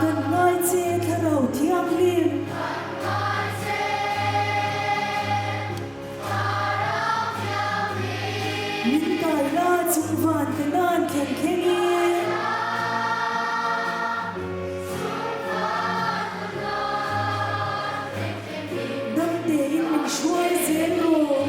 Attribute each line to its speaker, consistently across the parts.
Speaker 1: gần ngôi chia theo đầu thiêng liêng những cài la chung vàn cái nan khen khen nghe đâm để in mình xuôi dễ lộ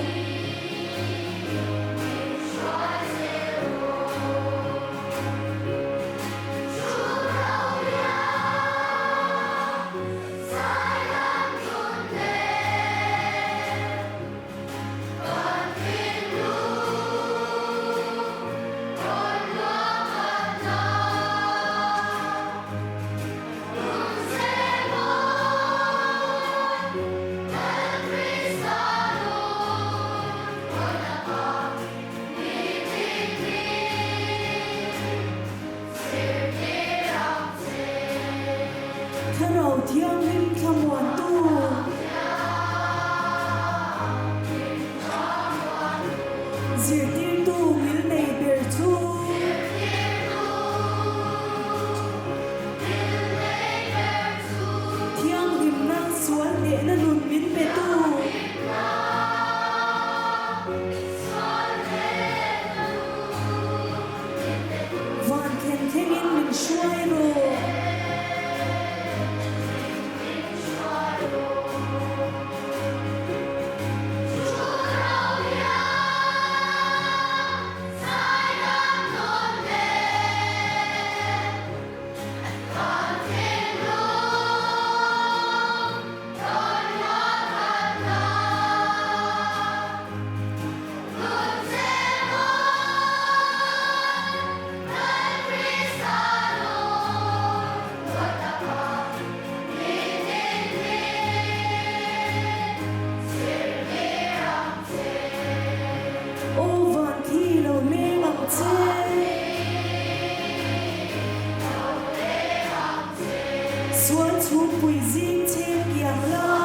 Speaker 1: ถ้าเราเที่ยงริมขมวนตู้เสียที่ตู้มิลในเบลทูเที่ยงริมนั่งสวนเละนั่นนุ่นมิลเปตู้วานเข็นเท่งินมิลช่วยโรXuân chú bùi dinh trên kiềng la